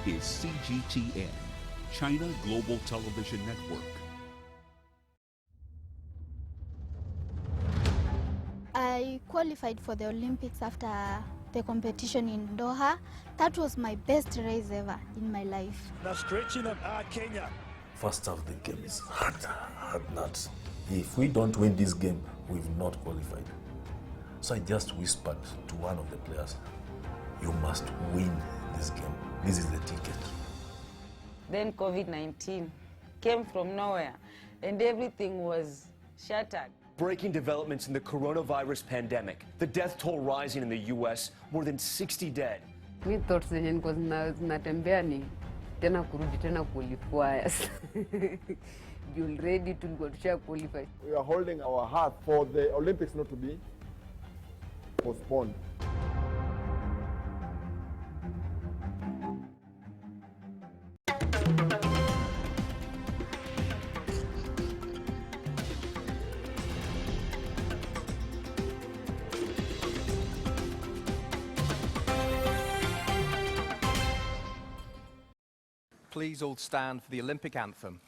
is CGTN, China Global Television Network. I qualified for the Olympics after the competition in Doha. That was my best race ever in my life. Now stretching them, Kenya. First half the game is hard nuts. If we don't win this game, we've not qualified. So I just whispered to one of the players, you must win this game. This is the ticket. Then COVID-19 came from nowhere and everything was shattered. Breaking developments in the coronavirus pandemic. The death toll rising in the US, more than 60 dead. We thought zenye natembea ni tena kurudi tena qualifiers. You ready to go to qualify. We are holding our heart for the Olympics not to be postponed. Please all stand for the Olympic anthem.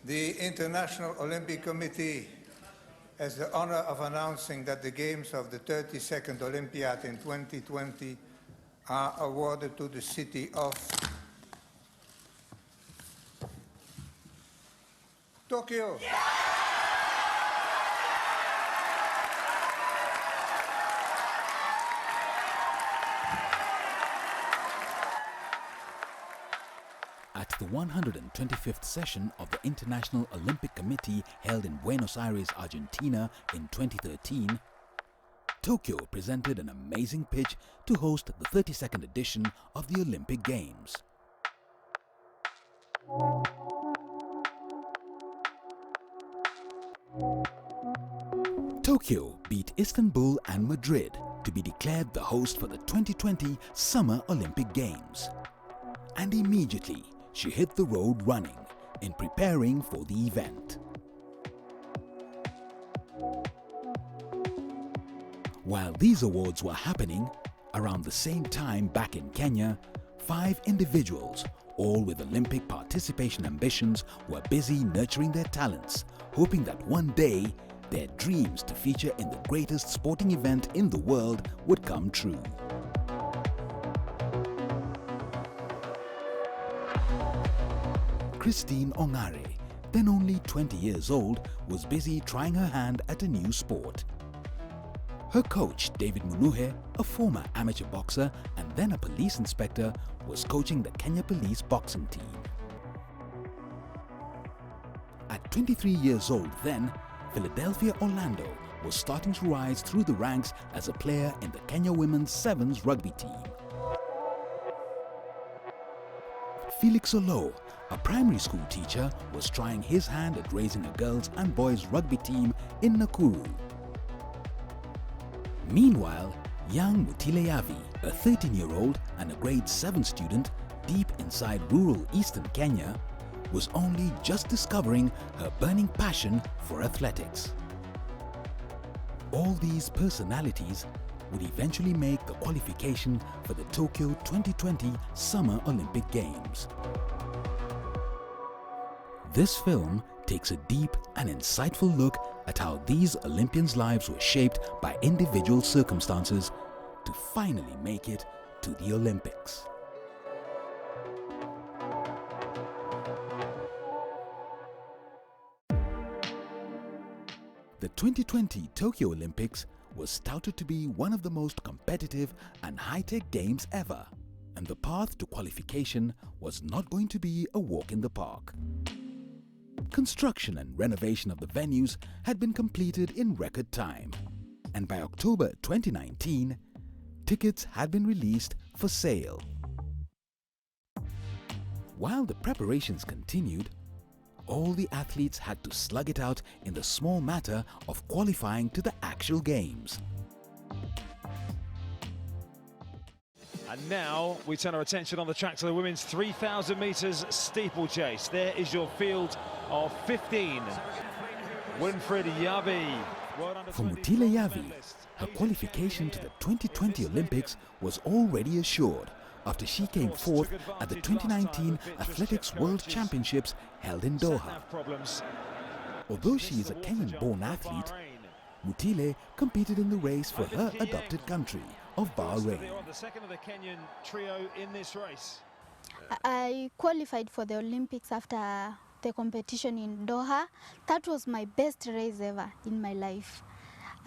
The International Olympic Committee has the honor of announcing that the games of the 32nd Olympiad in 2020 are awarded to the city of Tokyo. Yeah! At the 125th session of the International Olympic Committee held in Buenos Aires, Argentina in 2013, Tokyo presented an amazing pitch to host the 32nd edition of the Olympic Games. Tokyo beat Istanbul and Madrid to be declared the host for the 2020 Summer Olympic Games. And immediately, she hit the road running in preparing for the event. While these awards were happening, around the same time back in Kenya, 5 individuals, all with Olympic participation ambitions, were busy nurturing their talents, hoping that one day their dreams to feature in the greatest sporting event in the world would come true. Christine Ongare, then only 20 years old, was busy trying her hand at a new sport. Her coach, David Munuhe, a former amateur boxer and then a police inspector, was coaching the Kenya Police boxing team. At 23 years old then, Philadelphia Orlando was starting to rise through the ranks as a player in the Kenya Women's Sevens rugby team. Felix Olo, a primary school teacher, was trying his hand at raising a girls' and boys' rugby team in Nakuru. Meanwhile, young Mutileyavi, a 13-year-old and a grade 7 student deep inside rural eastern Kenya, was only just discovering her burning passion for athletics. All these personalities would eventually make the qualification for the Tokyo 2020 Summer Olympic Games. This film takes a deep and insightful look at how these Olympians' lives were shaped by individual circumstances to finally make it to the Olympics. The 2020 Tokyo Olympics was touted to be one of the most competitive and high-tech games ever, and the path to qualification was not going to be a walk in the park. Construction and renovation of the venues had been completed in record time, and by October 2019, tickets had been released for sale. While the preparations continued, all the athletes had to slug it out in the small matter of qualifying to the actual games. And now we turn our attention on the track to the women's 3,000 metres steeplechase. There is your field of 15. Winfred Yavi. For Mutile Yavi, her qualification to the 2020 Olympics was already assured after she came fourth at the 2019 Athletics World Championships held in Doha. Although she is a Kenyan-born athlete, Mutile competed in the race for her adopted country of Bahrain. The second of the Kenyan trio in this race. I qualified for the Olympics after the competition in Doha. That was my best race ever in my life.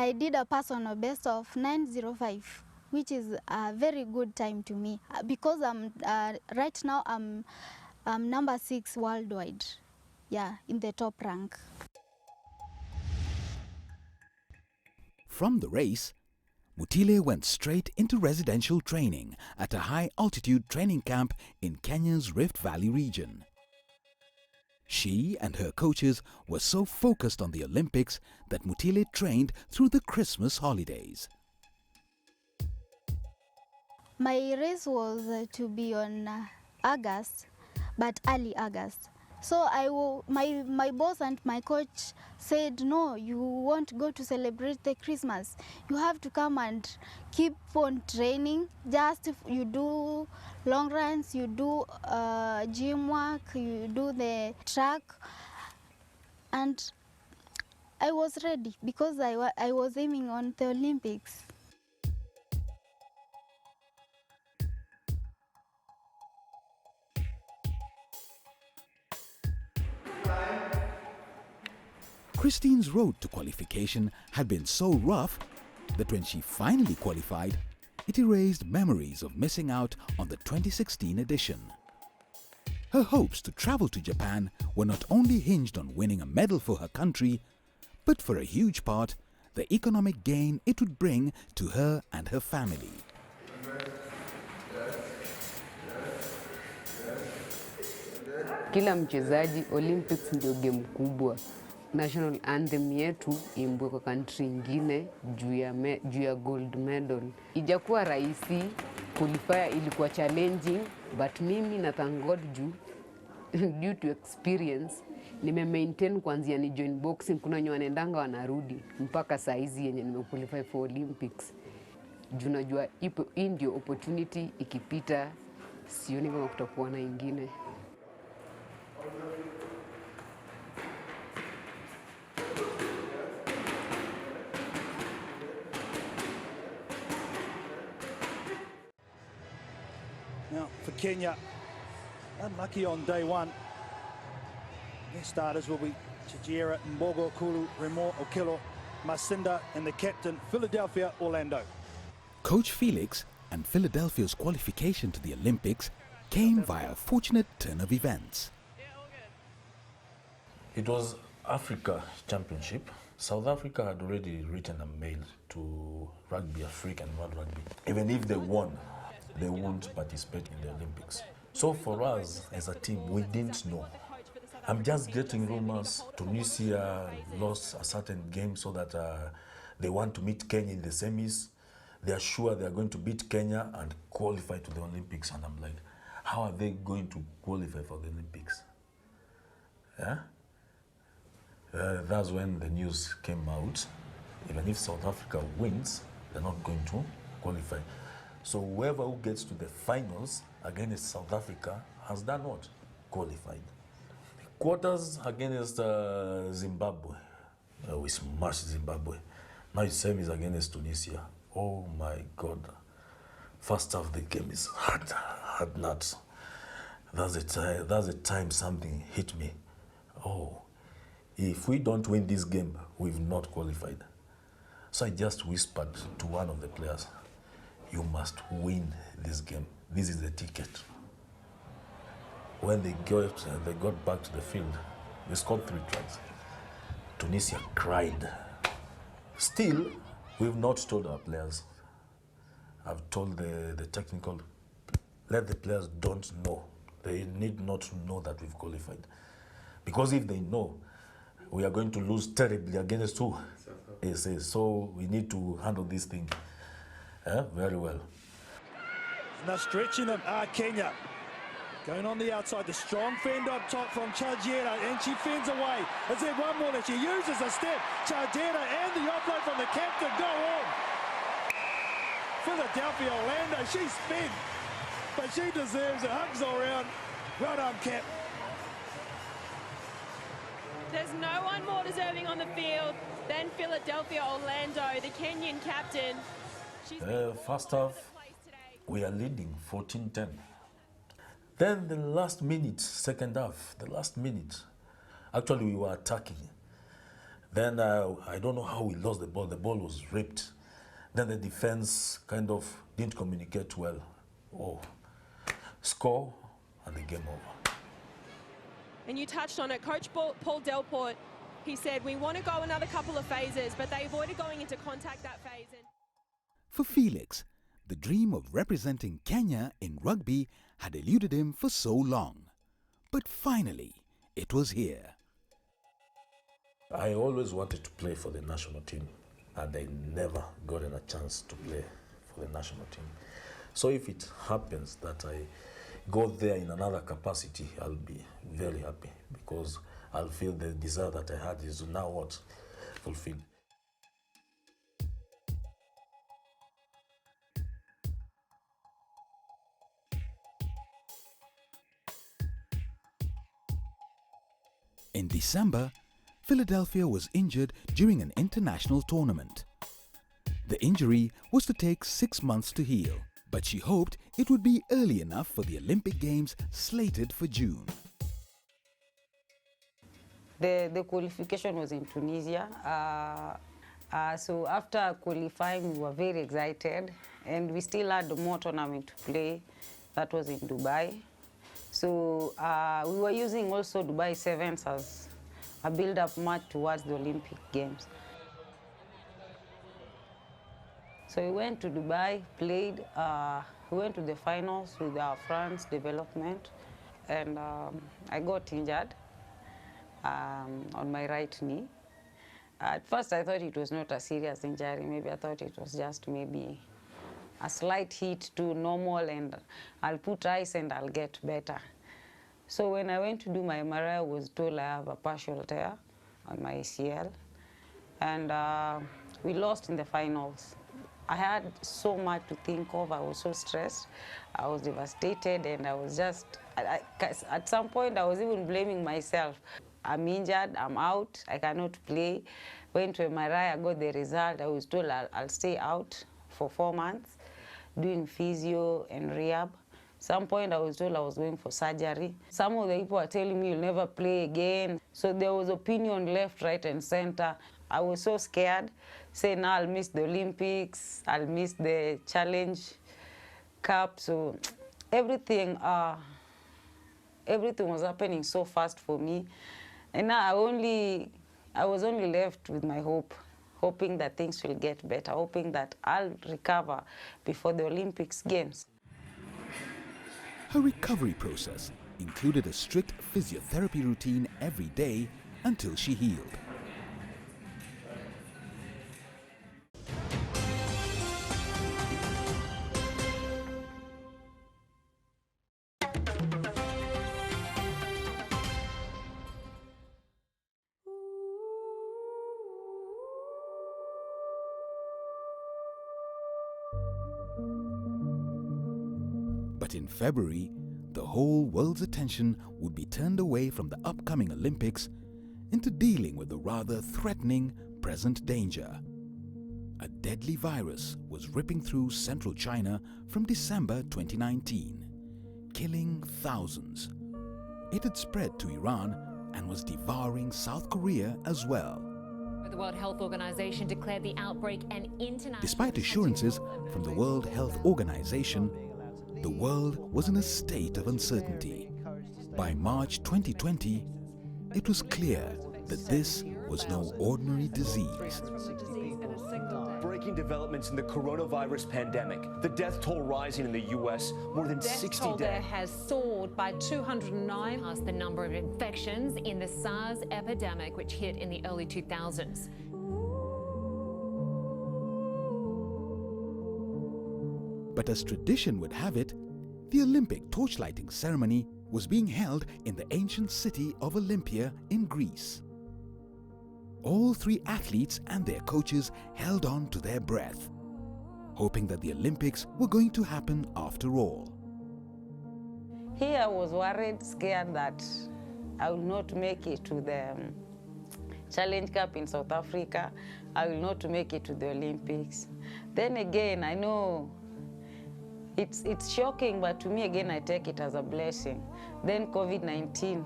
I did a personal best of 9:05, which is a very good time to me because right now I'm number 6 worldwide, in the top rank. From the race, Mutile went straight into residential training at a high-altitude training camp in Kenya's Rift Valley region. She and her coaches were so focused on the Olympics that Mutile trained through the Christmas holidays. My race was to be on August, but early August. So my boss and my coach said, no, you won't go to celebrate the Christmas. You have to come and keep on training. Just you do long runs, you do gym work, you do the track. And I was ready because I was aiming on the Olympics. Christine's road to qualification had been so rough that when she finally qualified, it erased memories of missing out on the 2016 edition. Her hopes to travel to Japan were not only hinged on winning a medal for her country, but for a huge part, the economic gain it would bring to her and her family. Kila mchezaji, Olympics ndio game kubwa. National anthem yetu imbwe kwa country ingine juu ya gold medal. Ijakuwa rahisi, qualifier ilikuwa challenging, but mimi na thank God due to experience nime-maintain kuanzia ni join boxing. Kuna wenye wanaendanga wanarudi mpaka saa hizi yenye nime-qualify for Olympics. Juu najua hii ndio opportunity, ikipita sioni kama kutakuwa na ingine. Now, for Kenya, unlucky on day one. Their starters will be Chijera, Mbogo, Kulu, Remo, Okelo, Masinda, and the captain, Philadelphia, Orlando. Coach Felix and Philadelphia's qualification to the Olympics came via a fortunate turn of events. It was Africa Championship. South Africa had already written a mail to Rugby Africa and World Rugby. Even if they won, they won't participate in the Olympics. So for us as a team, we didn't know. I'm just getting rumors. Tunisia lost a certain game so that they want to meet Kenya in the semis. They are sure they are going to beat Kenya and qualify to the Olympics. And I'm like, how are they going to qualify for the Olympics? Yeah? That's when the news came out. Even if South Africa wins, they're not going to qualify. So whoever who gets to the finals against South Africa has done what? Qualified. The quarters against Zimbabwe. We smashed Zimbabwe. Now it's same is against Tunisia. Oh my God. First half the game is hard nuts. That's the time something hit me. Oh, if we don't win this game, we've not qualified. So I just whispered to one of the players, you must win this game. This is the ticket. When they got back to the field, they scored 3 tries. Tunisia cried. Still, we've not told our players. I've told the technical, let the players don't know. They need not to know that we've qualified. Because if they know, we are going to lose terribly against who? SA. So we need to handle this thing very well. Now stretching them. Kenya going on the outside. The strong fend up top from Chajera, and she fends away. Is there one more that she uses a step? Chajera and the offload from the captain go on. Philadelphia Orlando, she's spent, but she deserves it. Hugs all around. Well done, Cap. There's no one more deserving on the field than Philadelphia Orlando, the Kenyan captain. First half, we are leading 14-10. Then the last minute, second half, the last minute, actually we were attacking. Then I don't know how we lost the ball. The ball was ripped. Then the defense kind of didn't communicate well. Oh, score and the game over. And you touched on it, Coach Paul Delport, he said, we want to go another couple of phases, but they avoided going into contact that phase. For Felix, the dream of representing Kenya in rugby had eluded him for so long. But finally, it was here. I always wanted to play for the national team, and I never gotten a chance to play for the national team. So if it happens that I go there in another capacity, I'll be very happy, because I'll feel the desire that I had is now what fulfilled. In December, Philadelphia was injured during an international tournament. The injury was to take 6 months to heal, but she hoped it would be early enough for the Olympic Games slated for June. The qualification was in Tunisia. So after qualifying, we were very excited, and we still had more tournament to play. That was in Dubai. So we were using also Dubai Sevens as a build-up match towards the Olympic Games. So we went to Dubai, played, we went to the finals with our France development, and I got injured on my right knee. At first I thought it was not a serious injury, maybe I thought it was just maybe a slight hit to normal, and I'll put ice and I'll get better. So when I went to do my MRI, I was told I have a partial tear on my ACL, and we lost in the finals. I had so much to think of. I was so stressed. I was devastated, and I was just, at some point I was even blaming myself. I'm injured, I'm out, I cannot play. Went to MRI, I got the result. I was told I'll stay out for 4 months, doing physio and rehab. Some point I was told I was going for surgery. Some of the people are telling me you'll never play again. So there was opinion left, right, and center. I was so scared, saying now I'll miss the Olympics, I'll miss the Challenge Cup. So everything was happening so fast for me. And now I was only left with my hope, hoping that things will get better, hoping that I'll recover before the Olympics Games. Her recovery process included a strict physiotherapy routine every day until she healed. But in February, the whole world's attention would be turned away from the upcoming Olympics into dealing with the rather threatening present danger. A deadly virus was ripping through central China from December 2019, killing thousands. It had spread to Iran and was devouring South Korea as well. The World Health Organization declared the outbreak an international... Despite assurances from the World Health Organization, the world was in a state of uncertainty. By March 2020, it was clear that this was no ordinary disease. Breaking developments in the coronavirus pandemic. The death toll rising in the U.S. More than 60 death toll dead. there has soared by 209, past the number of infections in the SARS epidemic, which hit in the early 2000s. But as tradition would have it, the Olympic torchlighting ceremony was being held in the ancient city of Olympia in Greece. All three athletes and their coaches held on to their breath, hoping that the Olympics were going to happen after all. Here I was worried, scared that I will not make it to the Challenge Cup in South Africa. I will not make it to the Olympics. Then again, I know it's shocking, but to me again, I take it as a blessing. Then COVID-19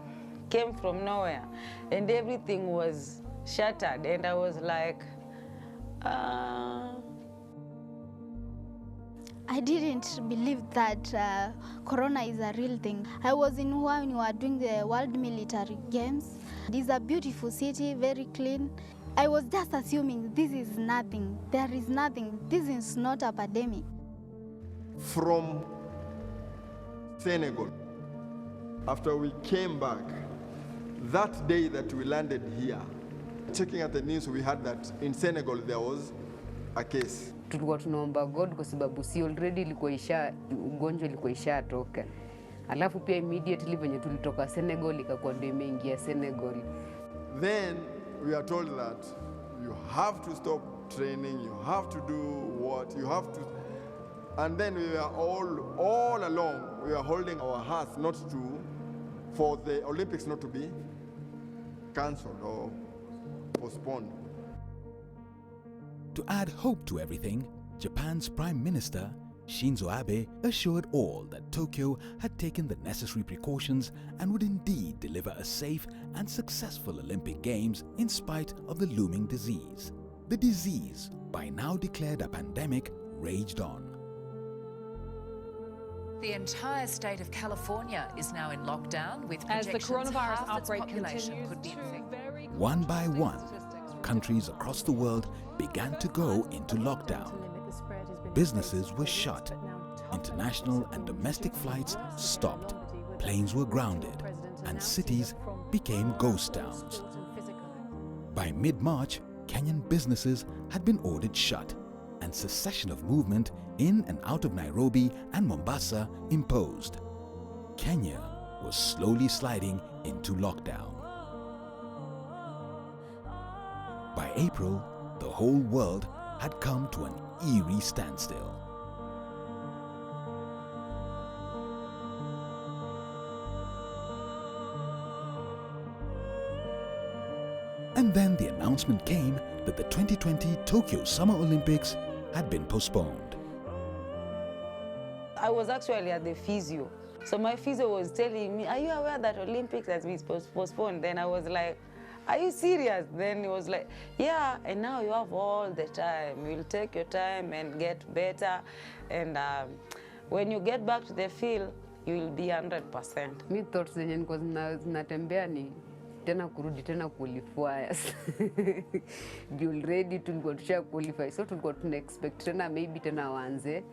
came from nowhere and everything was shattered and I was like, I didn't believe that Corona is a real thing. I was in Wuhan when we were doing the World Military Games. It's a beautiful city, very clean. I was just assuming this is nothing. There is nothing. This is not a pandemic. From Senegal, after we came back, that day that we landed here, checking at the news, we heard that in Senegal there was a case. Tulikuwa tunaomba God kwa sababu si already ugonjwa ilikuwa ishatoka. Alafu pia immediately venye tulitoka Senegal ikakuwa ndio imeingia Senegal. Then we are told that you have to stop training, you have to do what, you have to. And then we were all along, we were holding our hearts not to, for the Olympics not to be cancelled or postponed. To add hope to everything, Japan's Prime Minister Shinzo Abe assured all that Tokyo had taken the necessary precautions and would indeed deliver a safe and successful Olympic Games in spite of the looming disease. The disease, by now declared a pandemic, raged on. The entire state of California is now in lockdown, with as the projections coronavirus half its outbreak population continues could be infected. One by one, countries across the world began to go into lockdown. Businesses were shut. International and domestic flights stopped. Planes were grounded, and cities became ghost towns. By mid-March, Kenyan businesses had been ordered shut, and cessation of movement in and out of Nairobi and Mombasa imposed. Kenya was slowly sliding into lockdown. By April, the whole world had come to an eerie standstill. And then the announcement came that the 2020 Tokyo Summer Olympics had been postponed. I was actually at the physio. So my physio was telling me, are you aware that Olympics has been postponed? Then I was like, are you serious? Then he was like, yeah, and now you have all the time. You'll take your time and get better. And when you get back to the field, you will be 100%. Mi thoughts zenye niko zinatembea ni tena kurudi tena qualifiers. Juu already tulikuwa tusha qualify, so tulikuwa tuna expect tena maybe tena waanze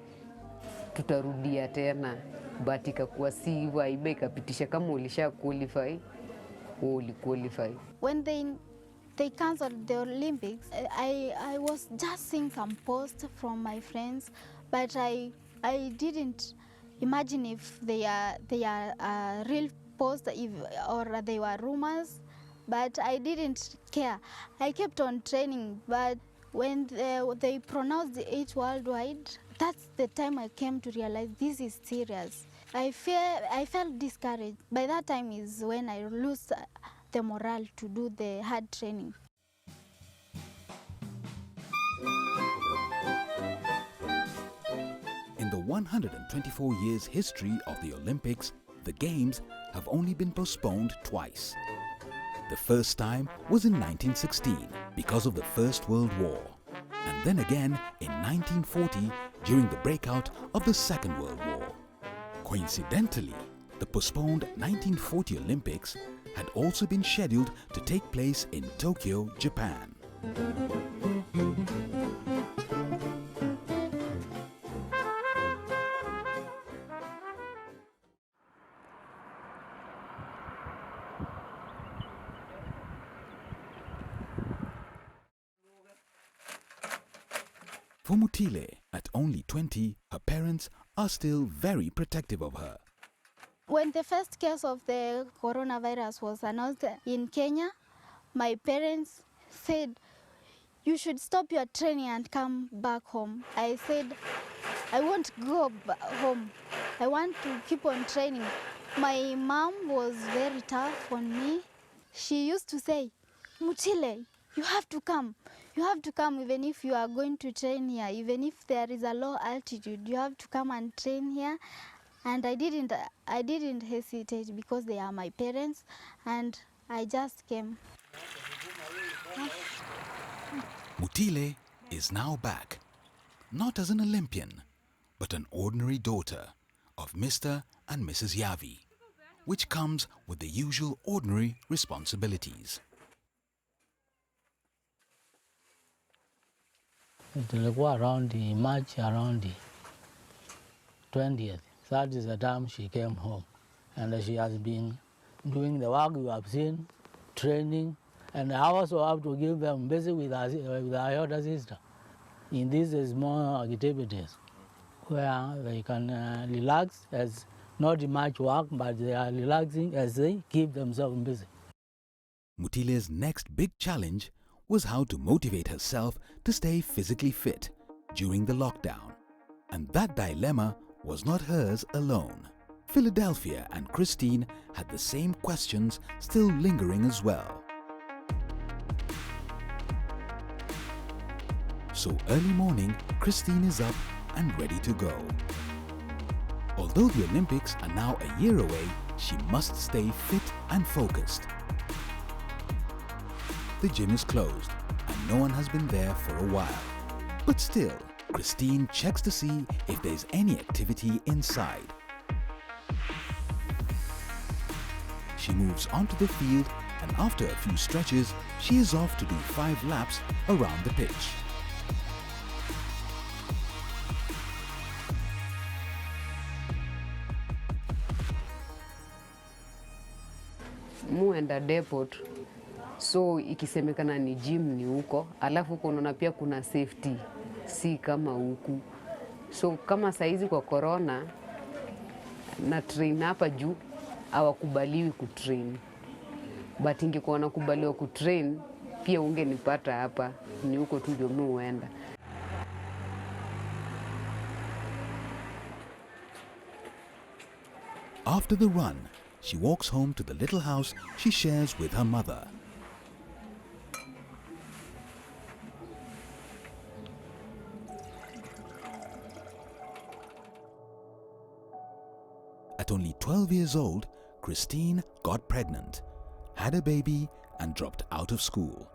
tutarudia tena, but ikakuwa si hivyo, aibe ikapitisha kama ulisha qualify uli qualify. When they cancelled the Olympics, I was just seeing some posts from my friends, but I didn't imagine if they are real posts or they were rumors, but I didn't care. I kept on training, but when they pronounced it worldwide, that's the time I came to realize this is serious. I felt discouraged. By that time is when I lost the morale to do the hard training. In the 124 years history of the Olympics, the Games have only been postponed twice. The first time was in 1916 because of the First World War, and then again in 1940 during the breakout of the Second World War. Coincidentally, the postponed 1940 Olympics had also been scheduled to take place in Tokyo, Japan. For Mutile, at only 20, her parents are still very protective of her. When the first case of the coronavirus was announced in Kenya, my parents said, you should stop your training and come back home. I said, I won't go home. I want to keep on training. My mom was very tough on me. She used to say, Mutile, you have to come. You have to come even if you are going to train here. Even if there is a low altitude, you have to come and train here. And I didn't hesitate because they are my parents, and I just came. Mutile is now back, not as an Olympian, but an ordinary daughter of Mr. and Mrs. Yavi, which comes with the usual ordinary responsibilities. It will go around the March, around the 20th. That is the time she came home. And she has been doing the work you have seen, training, and I also have to give them busy with our elder sister in these small activities where they can relax, as not much work, but they are relaxing as they keep themselves busy. Mutile's next big challenge was how to motivate herself to stay physically fit during the lockdown. And that dilemma was not hers alone. Philadelphia and Christine had the same questions still lingering as well. So early morning, Christine is up and ready to go. Although the Olympics are now a year away, she must stay fit and focused. The gym is closed and no one has been there for a while. But still, Christine checks to see if there's any activity inside. She moves onto the field, and after a few stretches, she is off to do 5 laps around the pitch. Muenda depot, so ikisemekana ni gym ni huko, alafu huko unaona pia kuna safety, si kama huku. So kama saizi kwa corona na train hapa juu hawakubaliwi kutrain, but ingekuwa nakubaliwa kutrain pia ungenipata hapa, ni huko tu ndio mimi huenda. After the run, she walks home to the little house she shares with her mother. At only 12 years old, Christine got pregnant, had a baby and dropped out of school.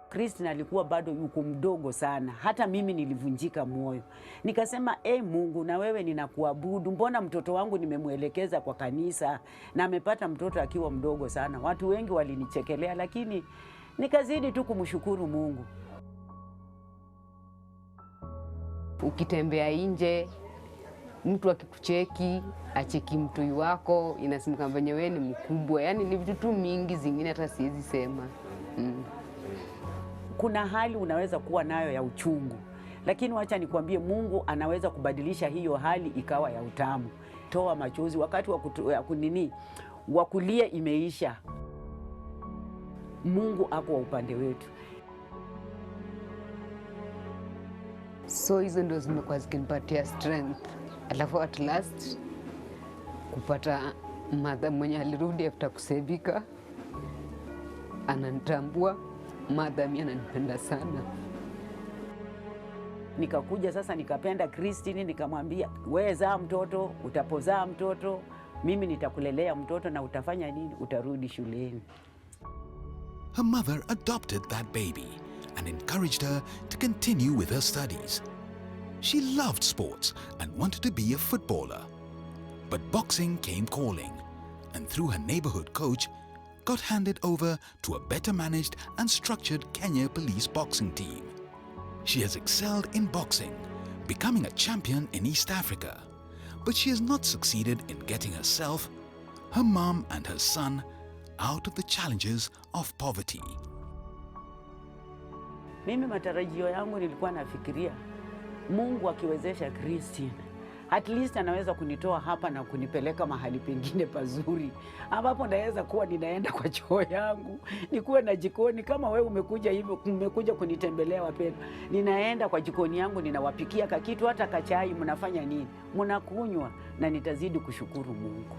Christine alikuwa bado yuko mdogo sana. Hata mimi nilivunjika moyo. Nikasema, Mungu, na wewe ninakuabudu. Mbona mtoto wangu nimemuelekeza kwa kanisa na amepata mtoto akiwa mdogo sana. Watu wengi walinichekelea, lakini nikazidi tu kumshukuru Mungu. Ukitembea nje, mtu akikucheki, acheki mtu wako, inasemekana venye wewe ni mkubwa. Yaani ni vitu tu mingi zingine hata siwezi sema. Kuna hali unaweza kuwa nayo ya uchungu, lakini wacha nikwambie, Mungu anaweza kubadilisha hiyo hali ikawa ya utamu. Toa machozi wakati wa kulia imeisha. Mungu ako wa upande wetu. So hizo ndio zimekuwa zikinipatia strength. Alafu at last kupata mother mwenye alirudi after kusebika, ananitambua. Mother mimi ananipenda sana. Nikakuja sasa nikapenda Christine, nikamwambia, wewe zaa mtoto, utapozaa mtoto, mimi nitakulelea mtoto na utafanya nini? Utarudi shuleni. Her mother adopted that baby and encouraged her to continue with her studies. She loved sports and wanted to be a footballer. But boxing came calling, and through her neighborhood coach, got handed over to a better managed and structured Kenya police boxing team. She has excelled in boxing, becoming a champion in East Africa, but she has not succeeded in getting herself, her mom and her son out of the challenges of poverty. Mimi matarajio yangu nilikuwa nafikiria Mungu akiwezesha Christine, at least anaweza kunitoa hapa na kunipeleka mahali pengine pazuri ambapo naweza kuwa ninaenda kwa choo yangu, nikuwe na jikoni kama wewe umekuja hivyo, umekuja kunitembelea wapendwa. Ninaenda kwa jikoni yangu, ninawapikia kakitu, hata kachai mnafanya nini? Mnakunywa, na nitazidi kushukuru Mungu.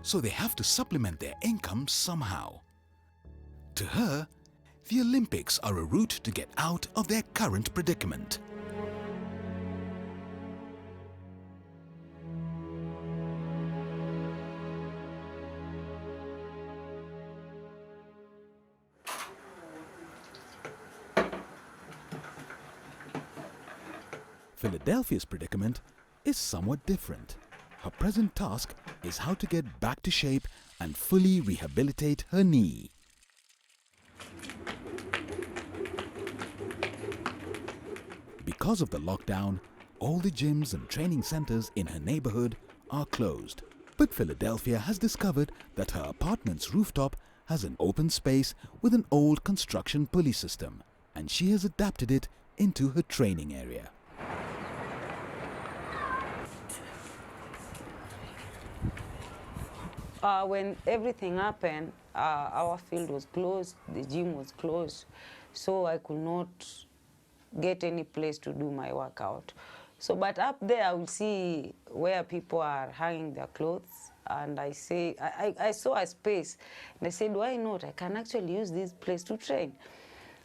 So they have to supplement their income somehow. To her, the Olympics are a route to get out of their current predicament. Philadelphia's predicament is somewhat different. Her present task is how to get back to shape and fully rehabilitate her knee. Because of the lockdown, all the gyms and training centers in her neighborhood are closed. But Philadelphia has discovered that her apartment's rooftop has an open space with an old construction pulley system, and she has adapted it into her training area. When everything happened, our field was closed, the gym was closed, so I could not get any place to do my workout. So, but up there I will see where people are hanging their clothes, and I saw a space, and I said, why not? I can actually use this place to train.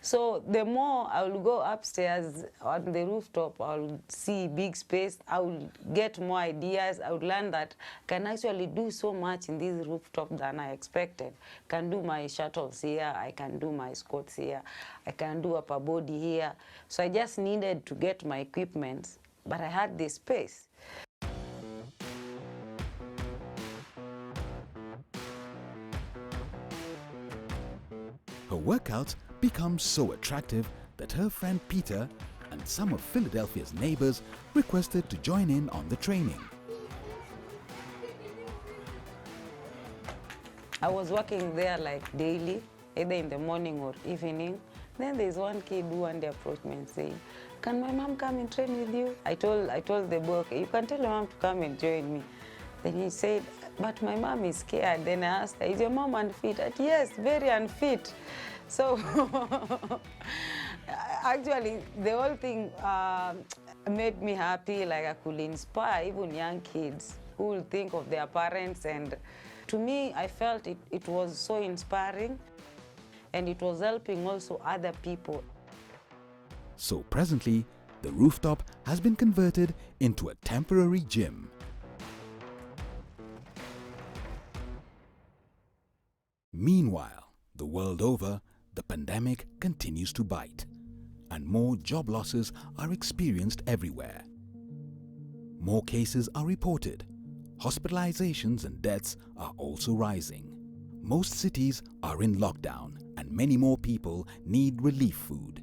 So the more I will go upstairs on the rooftop, I will see big space, I will get more ideas, I would learn that I can actually do so much in this rooftop than I expected. I can do my shuttles here, I can do my squats here, I can do upper body here. So I just needed to get my equipment, but I had this space. Her workouts become so attractive that her friend Peter and some of Philadelphia's neighbors requested to join in on the training. I was working there like daily, either in the morning or evening. Then there's one kid who one day approached me and saying, can my mom come and train with you? I told the boy, okay, you can tell your mom to come and join me. Then he said, but my mom is scared. Then I asked her, is your mom unfit? I said, yes, very unfit. So actually, the whole thing made me happy, like I could inspire even young kids who will think of their parents. And to me, I felt it was so inspiring, and it was helping also other people. So presently, the rooftop has been converted into a temporary gym. Meanwhile, the world over, the pandemic continues to bite, and more job losses are experienced everywhere. More cases are reported. Hospitalizations and deaths are also rising. Most cities are in lockdown, and many more people need relief food.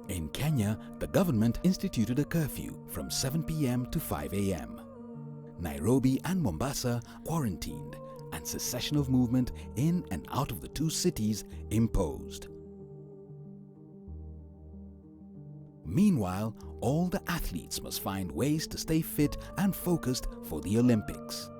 In Kenya, the government instituted a curfew from 7 p.m. to 5 a.m. Nairobi and Mombasa quarantined, and cessation of movement in and out of the two cities imposed. Meanwhile, all the athletes must find ways to stay fit and focused for the Olympics.